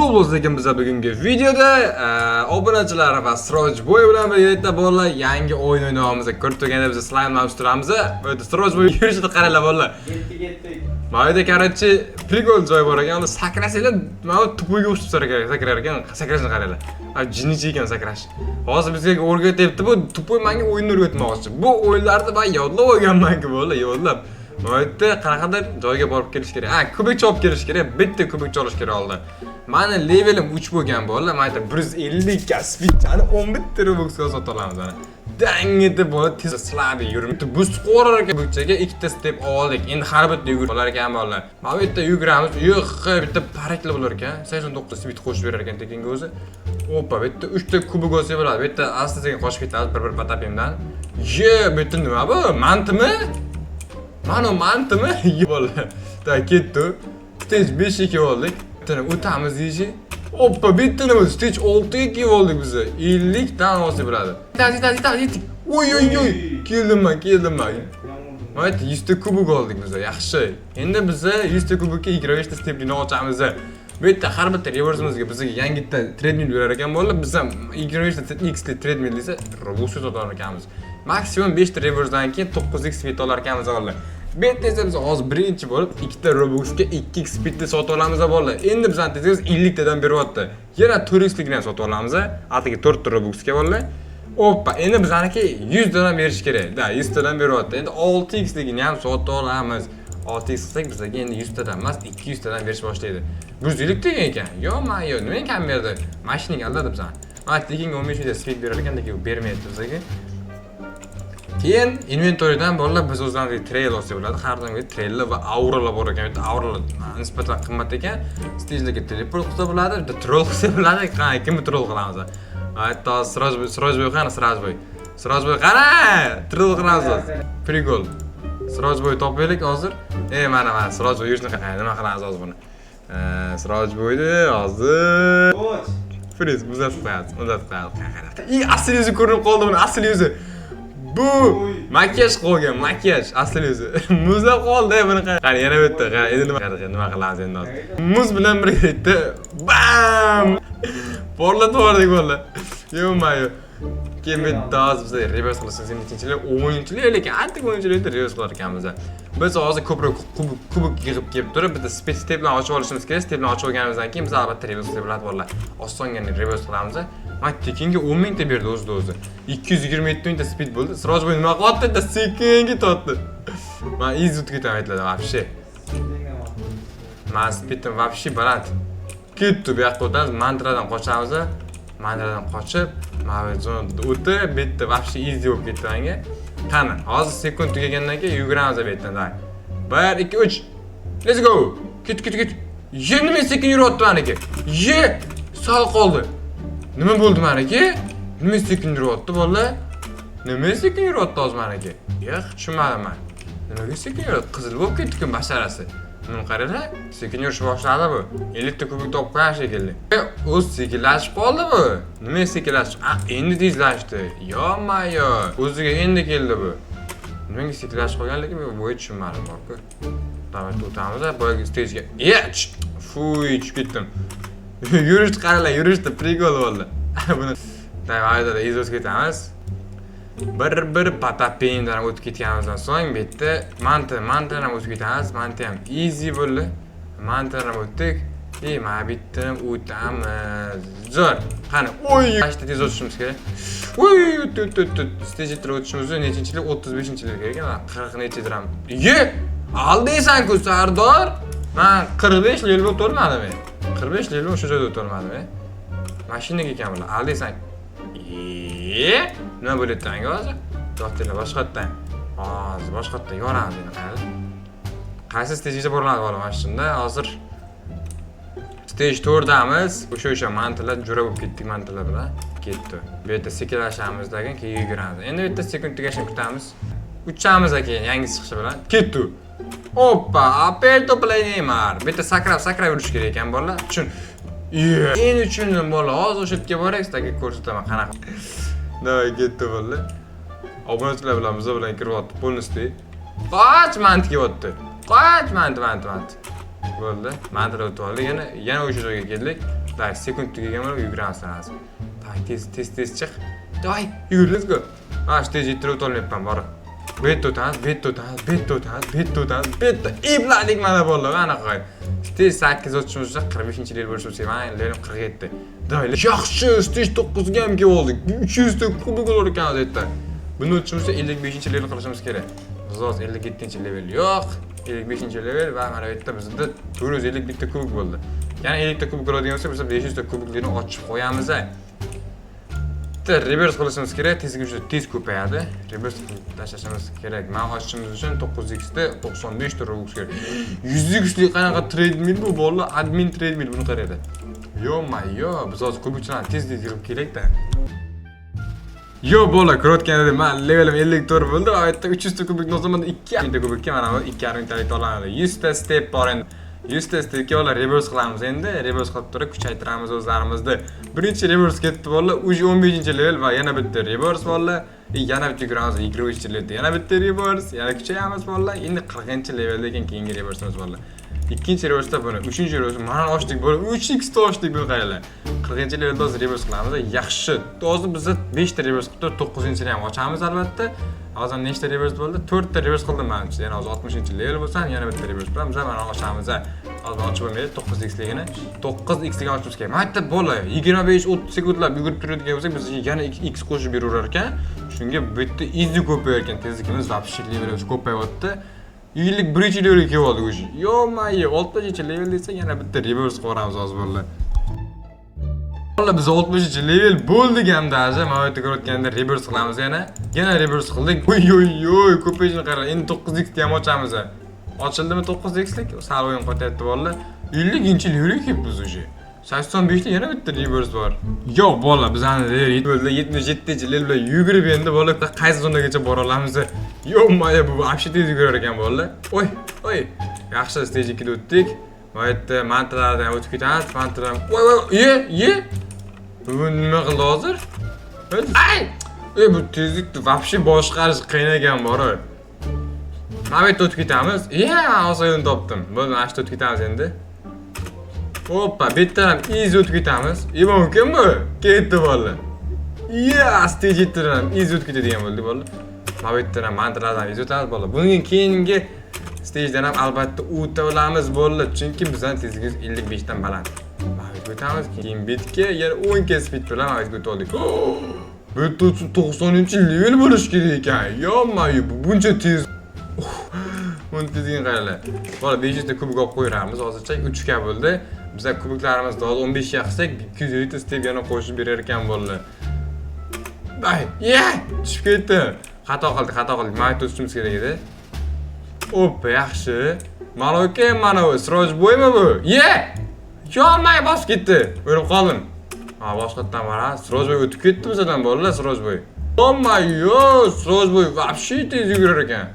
Qutul bo'lsa ekan biz bugungi videoda obunachilar va Sirojboy bilan birga bolalar yangi o'yin o'ynayapmiz. Ko'rib turganda biz slime turamiz. Bu yerda Sirojboy yurishida qaranglar bolalar. Ketdik. Mayda qarchi prikol joy bor ekan. Uni sakrasanglar, mana tupuga o'xshab sakrar ekan. Sakrashni qaranglar. Jinnichi ekan sakrash. Hozir bizga o'rgatyapti bu tupuy menga o'yinni o'rgatmoqchi. Bu o'yinlarni men yodlab olganman-ku bolalar, yodlab. Mayda qanaqadir joyga borib kelish kerak. Kubik chopib kelish kerak. Bitta kubik cholish kerak oldi. Mani levelim 3 bo'lgan bolalar. Mayda 150 ga speedchani 11 ta Robuxga sota olamiz ana. Dangida bola tez slab yurib bu skorar ekan buchaga ikkita step oldik. Endi har bitta yugurib olar ekan bolalar. Mana bu yerda yuguramiz. Yo'q, bitta parakli bo'lar ekan. 89 speed qo'shib berar ekan tekinga o'zi. Oppa, bitta 3 ta kubik olsa bo'ladi. Bitta asta-sekin qo'shib ketamiz bir patapimdan. Bitta nima bu? Mantimi? Mana mantimi? Bolalar. Da ketdi. Stage 5 ga oldik. Bittani o'tamiz deychi. Oppa, bittani stage 6 ga oldik biz. 50 dan olsa bo'ladi. Yetdik. Oy. Keldim men. Mana 100 ta kubik oldik biz. Yaxshi. Endi biz 100 ta kubikka 25 ta stepni ochamiz. Bu yerda har bitta reversimizga bizga yangita treadmill berar ekan bolalar. Biz ham 25 ta X treadmill desa Robuxga sotar ekanmiz. Maksimum 5 ta reversdan keyin 9x speed olar ekanmiz bolalar. Bu yerda esa biz hozir birinchi bo'lib 2 ta Robuxga 2x speedni sotib olamiz bolalar. Endi bizning tezimiz 50 tadan beryapti. Yana 4x'ligini ham sotib olamiz. Atiga 4 ta Robuxga bolalar. Oppa, endi bizniki 100 tadan berish kerak. Da, 100 tadan beryapti. Endi 6x'ligini ham sotib olamiz. 6x qilsak bizga endi 100 tadan emas 200 tadan berish boshlaydi. 150 degan ekan. Yo, nima kam berdi? Mashinaga aldadi bizani. Mana tekinga 15 ta speed berar ekan, lekin bermayapti bizga. Keyin inventorydan bolalar biz o'zimizga trail olsa bo'ladi. Har doimgi traillar va auralar bor ekan. Bitta auralar nisbatan qimmat ekan. Stagelarga teleport qilsa bo'ladi, bitta troll qilsa bo'ladi. Kimni troll qilamiz? Aytda Sirojboy qani Sirojboy qani? Troll qilamiz. Prikol. Sirojboy topaylik hozir. Mana Sirojboy yurishni nima qilamiz hozir buni? Sirojboyni hozir. Friz muzlatib qo'yamiz. Asl yuzi ko'rinib qoldi buni, asl yuzi. Bu makiyaj qo'ygan, makiyaj asl yuzi. Muzlab qoldi buni qani yana bitta. Endi nima qilamiz endi hozir? Muz bilan birga bam! Porlatib yubordik bolalar. Yo. Keyin bitta hozir biz reverse qilsangiz ikkinchilar o'yinchilar, lekin antik o'yinchilarda reverse qilar ekanmiz. Biz hozir ko'proq kubik yig'ib kelib turib, bitta speed step bilan ochib olishimiz kerak. Step bilan ochib olganimizdan keyin biz albatta reverse qilib bo'ladi bolalar. Osongina reverse qilamiz. Mana tekinga 10 ming ta berdi o'zi. 227 ming ta speed bo'ldi. Sirojboy nima qilyapti? Da sekinga tortdi. Men easy o'tib ketaman aytadi, вообще. Men speedim вообще baland. Ketdi, bu yoqqa o'tamiz, mantradan qochamiz. Mantradan qochib, mana bu zonada o'tib, bitta вообще easy bo'lib ketdi menga. Qani, hozir sekund tugagandan keyin yuguramiz bu yerdan. 1 2 3. Let's go. Ket. Nima sekin yuryapti meniki? Sal qoldi. Nima bo'ldi meniki? Nima sekin yuryapti bolalar? Nima sekin yuryapti hozir meniki? Yo'q, tushunmadim men. Nimaga sekin yuryapti? Qizil bo'lib ketdi-ku basharasi. Buni qaranglar, sekin yurish boshladi bu. 50 ta kubik topib qo'yan shekilli. O'z sekinlashib qoldi bu. Nima sekinlashdi? Endi tezlashdi. Yo. O'ziga endi keldi bu. Nimaga sekinlashib qolganligi bu tushunmadim borku. Davom etamiz, boyagi stagega. Fuy, tushib ketdim. Yurishni qaranglar, yurishni prikol bo'ldi. Buni davom izlab ketamiz. Bir patapindan o'tib ketganimizdan so'ng bu yerda mantradan o'tib ketamiz. Manta ham easy bo'ldi. Mantradan o'tdik. Mana bu yerdan o'tamiz. Zo'r. Qani, qancha tez o'tishimiz kerak? Stage 3 o'tishimiz nechinchilik? 35-chilik kerak. 40 nechidiram. Aldiysan-ku Sardor. Men 45 yil o'tolmadim men. 45 yil o'sha joyda o'tolmadim. Mashinaga ekan bular. Aldiysan. Nima bo'lyapti menga hozir? Doktorlar boshqatdan. Hozir boshqatdan yoramiz endi qarang. Qaysi stejga boriladi bola mana shunda? Hozir stage 4damiz. O'sha mantalar jura bo'lib ketdik mantalar bilan. Ketdi. Bu yerda sekinlashamiz degan keyin yuguramiz. Endi bu yerda sekund tugashini kutamiz. Uchamiz keyin yangi chiqishi bilan. Ketdi. Oppa, aperto play Neymar. Bu yerda sakrab yurish kerak ekan bolalar. En uchun bola hozir o'sha yerga borak, sizlarga ko'rsataman qanaqa. Davay ketdi bolalar. Obunachilar bilan biz bilan kiryapti polностью. Qoch mant kelyapti. Qoch mant. Bo'ldi. Mantra o'tib oldik. Yana o'sha joyga keldik. Day, sekund tugagan bo'lib yuguramiz hozir. Day, tez chiq. Day, yugur, let's go. Ha, stage yetirib o'tolmayapman, bor. Betto ibladik mana bo'ldi, anaqa qo'y. Stage 8 o'tishimiz uchun 45-yil bo'lishimiz kerak. Men 47. Day, yaxshi, stage 9 ga ham kelib oldik. 300 ta kubik olar ekan deydi. Buni o'tishimiz uchun 55-level qilishimiz kerak. Biz hozir 57-level yo'q. 55-level va mana bu yerda bizda 451 ta kubik bo'ldi. Ya'ni 50 ta kubik oladigan bo'lsa, biz 500 ta kubiklarni ochib qo'yamiz. Reverse qilishimiz kerak, tezlikimiz tez ko'payadi. Reverse tashlashimiz kerak. Men ochishimiz uchun 9x da 95 ta Robux kerak. 100x lik qanaqa treadmill bu bo'ldi? Admin treadmill buni qaraydi. Yo, biz hozir kubiklarni tezlik yig'ib kerak-da. Yo bola, ko'rayotganida men levelim 54 bo'ldi. Bu yerda 300 ta kubik nozamanda 2 ta kubikka mana bu 2,5 talik olinadi. 100 ta step bor endi. 100 ta stepga olar reverse qilamiz endi. Reverse qilib turib kuchaytiramiz o'zlarimizni. Birinchi reverse ketdi bola, uji 15-level va yana bitta reverse bola. Yana bitta yuguramiz 23-levelda. Yana bitta reverse, yana kuchayamiz bola. Endi 40-levelda ekan keyingi reverse'imiz bola. Ikkinchi reverse'da buni, uchinchi reverse mana ochdik bola, 3x ta ochdik bu qaranglar. 40-levelda hozir reverse qilamiz. Yaxshi. Hozir biz 5 ta reverse qilib 9-ni ham ochamiz albatta. Hozir nechta reverse bo'ldi? 4 ta reverse qildim menimcha. Yana hozir 60-level bo'lsa, yana bitta reverse bilan biz mana ochamiz. Hozir ochib bo'lmaydi 9x-ligini. 9x-ligini ochishimiz kerak. Mayda bola 25-30 sekundlab yugurib turadigan bo'lsak, biz yana x qo'shib beraverar ekan. Shunga bu yerda easy ko'payar ekan, tezligimiz вообще levelimiz ko'payapti. 51-levelga kelib oldik o'zi. Yo-mayo, 60-level desa yana bitta reverse qilamiz hozir bola. Bola biz 60-level bo'ldik hamda hozir mana bu yerda ko'rayotganda reverse qilamiz yana. Yana reverse qildik. Oy, ko'payishini qarang. Endi 9x ni ham ochamiz. Ochildimi 9x-lik? Sal o'yin qo'yapti bola. 50-levelga kelib biz o'zi. 85 ta yana bitta reverse bor. Yo bola, biz ana 77-level bilan yugurib endi bola qaysi zonagacha bora olamiz? Yo-mayo, bu вообще tez yugurar ekan bola. Oy. Yaxshi stage 2 da o'tdik. Bu yerda mantralardan o'tib ketamiz. Mantralar. Ye. Bu nima qildi hozir? Ay! Bu tezlikni вообще boshqarish qiyin ekan bor. Mana bu yerda o'tib ketamiz. Osonini topdim. Bo'ldi, mana shu o'tib ketamiz endi. Hoppa, bittadan easy o'tib ketamiz. Mumkinmi? Ketdi bola. Stage 7 dan easy o'tib ketadigan bo'ldi bola. Mana bu yerdan mantralardan easy o'tamiz bola. Bundan keyingi stagedan ham albatta o'ta olamiz bola, chunki bizning tezligimiz 55 dan baland. Mana bu o'tamiz, keyin bitga yana 10 ga speed bilan mana bu o'tdik. Bu 90-level bo'lish kerak ekan. Yo-mayo, bu buncha tez. Buni tezligini qaranglar. Bola 500 ta kubik olib qo'yamiz. Hozircha 3 ga bo'ldi. Bizlar kubiklarimizni hozir 15 ga qilsak 250 ta step yana qo'shib berar ekan bola. Bay, tushib ketdi. Xato qildik. Mana bu o'tishimiz kerak edi. Hoppa, yaxshi. Mana bu sroj bo'ymi bu? Yo-mayo, bosib ketdi. O'rib qoldim. Boshqatdan mana sroj bo'y o'tib ketdi bizdan bolalar, sroj bo'y. Yo-mayo, sroj bo'y вообще tez yugurar ekan.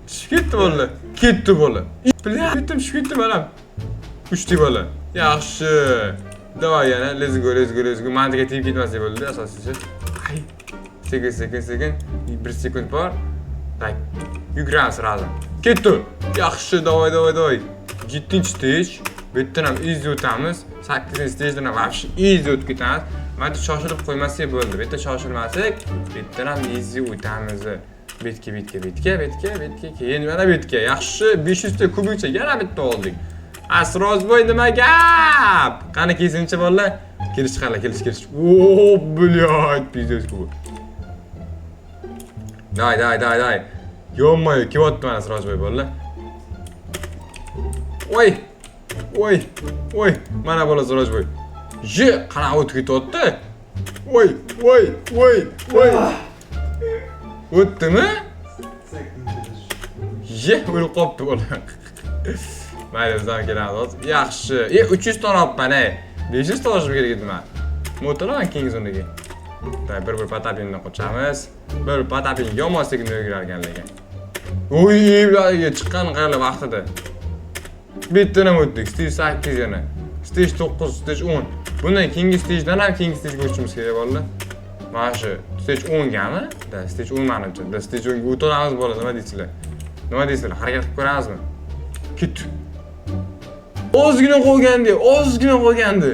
Tushib ketdi bola. Bitim tushib ketdi mana. Uchdi bola. Yaxshi. Davay yana, let's go. Mantiga tegib ketmaslik bo'ldi asosiysi. Sekin. 1 sekund bor. Tak. Yuguramiz sразу. Ketdi. Yaxshi, davay. 7-stage. Bu yerdan ham easy o'tamiz. 8-stagedan ham вообще easy o'tib ketamiz. Mana shoshilib qo'ymasak bo'ldi. Bu yerda shoshilmasak, bu yerdan ham easy o'tamiz. Betga. Keyin mana betga. Yaxshi, 500 ta kubikcha yana bitta oldik. Asroz bo'y nima gap? Qani kesinchi bolalar? Kelish. Blyad, pizdes bu. Day. Yo-mayo, kelyapti mana asroz bo'y bolalar. Oy. Mana bola asroz bo'y. Qanaqa o'tib ketyapti? Oy. O'tdimi? O'lib qolibdi bola. Mayli, bizdan kelamiz hozir. Yaxshi. 300 ta olibman, 500 ta olishim kerak edi men. Motorman keyingi zonaga. Bir patapindan qochamiz. Bir patapin yomon sekinroq yurar ekan lekin. Ularga chiqqan qaranglar vaqtida. Bittadan ham o'tdik. Stage 8 yana. Stage 9, stage 10. Bundan keyingi stagedan ham keyingi stagega o'tishimiz kerak bolalar. Mana shu stage 10 gami? Stage 10 menimcha. Stage 10 ga o'tamiz bola, nima deysizlar? Harakat qilib ko'ramizmi? Ketdi. Ozgina qo'ygandi, ozgina qo'ygandi.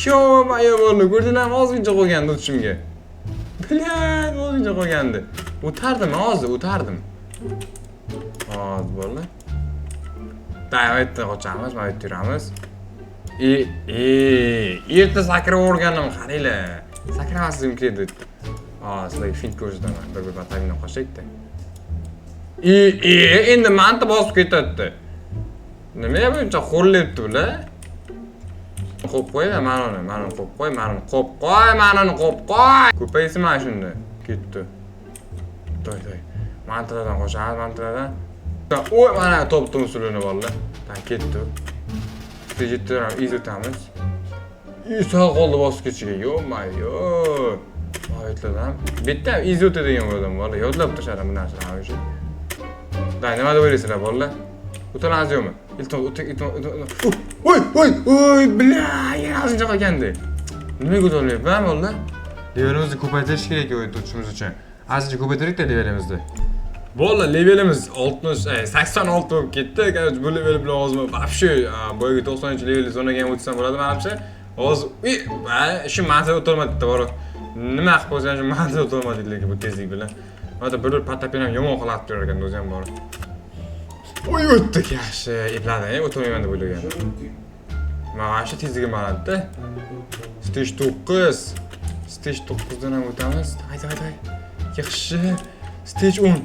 Yo-mayo bo'ldi, ko'rdinglarmi? Ozgina qo'ygandi o'tishimga. Bilan ozgina qo'ygandi. O'tardim, hozir o'tardim. Hozir bo'ldi. Davetda qochamiz, mana yerda yuramiz. Erta sakrab o'rgandim, qaranglar. Sakramasligim kerak. Sizlarga fint ko'rsataman. Bir batamina qo'shaylik-da. Endi manta bosib ketadi. Nima buncha xo'rlayapti bular? Qo'yib qo'y, mana uni qo'yib qo'y, mana uni qo'yib qo'y, mana uni qo'yib qo'y. Ko'paysa mana shunda. Ketdi. To'y. Mantradan qo'shamiz, mantradan. Oy, mana top usulini bo'ldi. Ketdi. Tejitdan izotamiz. Sağ qoldi bosqichiga. Yo-mayo. Aytladim. Bitta izota degan bo'ldim, bola. Yodlab tashladim bu narsani o'sha. Nima deb o'ylaysizlar, bolalar? O'tiramiz yo'qmi? Iltimos. Voy, bla, yana qolgandi. Nimaga o'tiryapman, bolalar? Levelimizni ko'paytirish kerak o'tishimiz uchun. Azizcha ko'paytirdik-da levelimizni. Bolalar, levelimiz 86 bo'lib ketdi. Bu level bilan hozir вообще boyagi 90-level zonaga ham o'tsam bo'ladi, menimcha. Hozir shu manzara o'tolmadi, to'g'ri. Nima qilib qo'ysan shu manzara o'tolmadik lekin bu tezlik bilan. Mana bir patapin ham yomon qilatib turar ekan o'zi ham bor. Voy o'tdik yaxshi, epladi, o'tolmayman deb o'ylagan. Mana shu tezligi balandda. Stage 9. Stage 9dan ham o'tamiz. Hay. Yaxshi. Stage 10.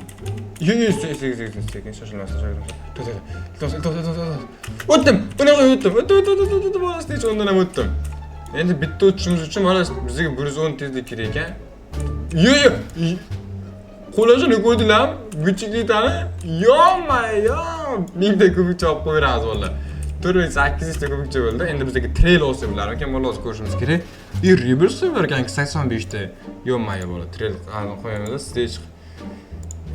Sekin shoshilmasdan. O'tdim. Buni o'tdim. O'tdim. Stage 10dan ham o'tdim. Endi bitta o'tishimiz uchun mana bizga 110 tezlik kerak ekan. Yo. Qo'lashini ko'rdinglarmi? Guchiklitani? Yo-mayo. Mingta kubikcha olib qo'yamiz vallahi. 4800 ta kubikcha bo'ldi. Endi bizga trail olsa bo'larmikan, bola o'zi ko'rishimiz kerak. Reverse server ekan 85 ta. Yo-mayo bola. Trail qo'yamiz, stage.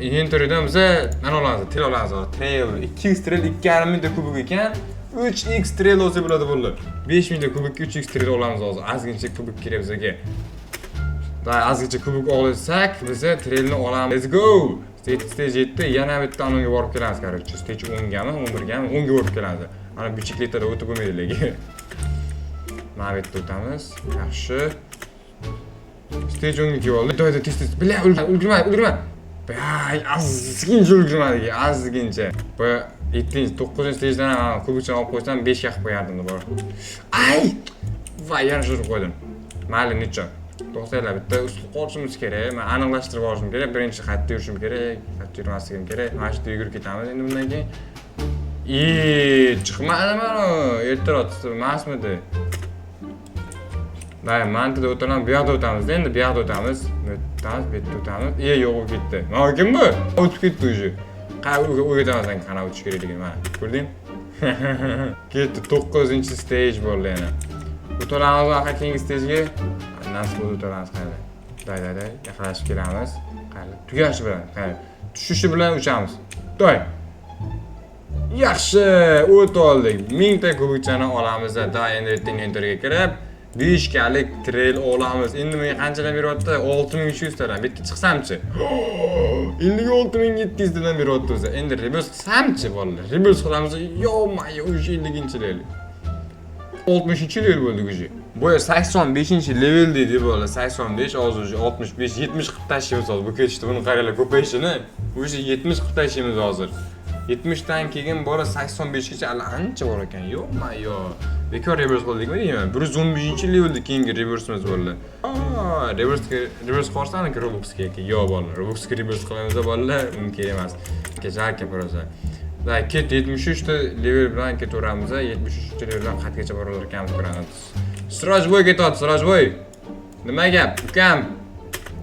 Inventorydan biz nima olamiz? Trail olamiz. Trail 2x trail 2,5 ming ta kubik ekan. 3x trail olsa bo'ladi bolalar. 5000 ta kubik 3x trail olamiz hozir. Ozgincha kubik kerak bizga. Ozgincha kubik olsak, biz trailni olamiz. Let's go. Stage 7 yana bitta onga borib kelamiz, короче. Stage 10 gami, 11 gami, 10 ga borib kelamiz. Mana bichikletada o'tib bo'lmaydi lekin. Mana bu yerda o'tamiz. Yaxshi. Stage 10 ga oldi. Doyda tez. Bila, ulgurma. Ozgincha ulgurmadik, ozgincha. Bu 7-9 stagedan ham kubikcha olib qo'ysam 5 ga qilib qo'yardim bor. Ay! Voy, yana shuni qo'ydim. Mayli, necha? To'xtanglar, bitta usul qolishimiz kerak. Men aniqlashtirib olishim kerak. Birinchi xatda yurishim kerak. Xatda yurmasligim kerak. Mana shu yerga yugurib ketamiz endi bundan keyin. Chiqmadi mana. Ertaroq emasmidi? Mana mantada o'tiraman, bu yoqda o'tamiz. Endi bu yoqda o'tamiz. Bu yerda o'tamiz. Yo'q bo'lib ketdi. Mana kim bu? O'tib ketdi o'zi. O'rgataman qana o'tish kerakligini mana. Ko'rdingmi? Ketdi 9-stage bo'ldi yana. O'tiramiz axir keyingi stagega. Nasib o'tiramiz qani. Day, yaqinlashib kelamiz. Qani, tugashi bilan, qani. Tushishi bilan uchamiz. To'y. Yaxshi, o't oldik. 1000 ta kubikchani olamiz da endi inventoryga kirib 5 galik trail olamiz. Endi menga qanchadan beryapti? 6300 tadan. Bitta chiqsamchi. Endi 6700 tadan beryapti o'zi. Endi reverse qilsamchi bolalar. Reverse qilamiz. Yo-mayo, 50-level. 60-level bo'ldi o'zi. Bu 85-level deydi bola. 85, hozir 65, 70 qilib tashlaymiz hozir. Bu ketishdi, buni qaranglar ko'payishini. O'sha 70 qilib tashlaymiz hozir. 70 dan keyin bola 85 gacha ancha bor ekan. Yo-mayo. Bekor reverse qildikmi deyman. 115-levelda keyingi reverse'imiz bo'ldi. Reverse qilsam Robux kerak. Yo bola, Robuxga reverse qilamiz bolalar, uni kerak emas. Kecha prosa. Da ket 73 ta level bilan ketaveramiz. 73 ta level bilan qatgacha boralar ekanmiz ko'ramiz. Sirojboy ketadi, Sirojboy. Nima gap? Ukam.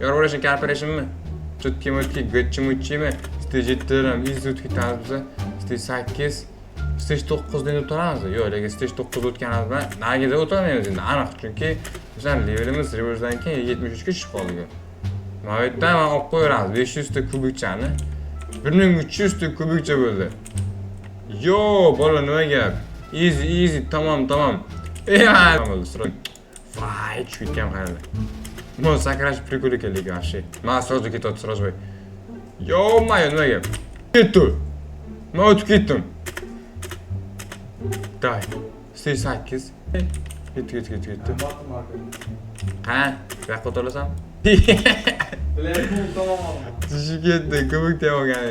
Yorvorishing corporationmi? Tutki-mutki, gochchi-mutchimi? Stage 7 dan izlab ketamiz biz. Stage 8, stage 9 dan o'tamiz. Yo'q, lekin stage 9 o'tganimiz bilan nagida o'tolmaymiz endi, aniq. Chunki bizning levelimiz reverse'dan keyin 73 ga tushib qoldi. Mana bu yerdan olib qo'yamiz 500 ta kubikchani. 1300 ta kubikcha bo'ldi. Yo, bola nima gap? Easy, tamom. Bo'ldi, siroj. Voy, tushgan qaranglar. Bu sakrash prikol ekan lekin вообще. Men sirojga ketadi, Sirojboy. Yo-mayo, nima gap? Ketdi. Men o'tib ketdim. Day. 8. Ketdi. Ha, bu yoqqa o'tirasan? Tushib ketdi, kubik deb olgan.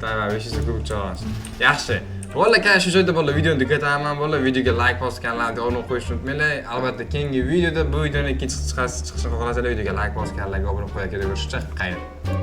Tamam, 5 kubik chog'asiz. Yaxshi. Valla kan shu joyda bo'ldi videoni tugataman bo'ldi. Videoga like bosganlarni o'rnini qo'yishni unutmanglar. Albatta keyingi videoda bu videoning ikkinchi chiqishini xohlasanglar videoga like bosganlarga obuna qo'yib ketaverishcha. Xayr.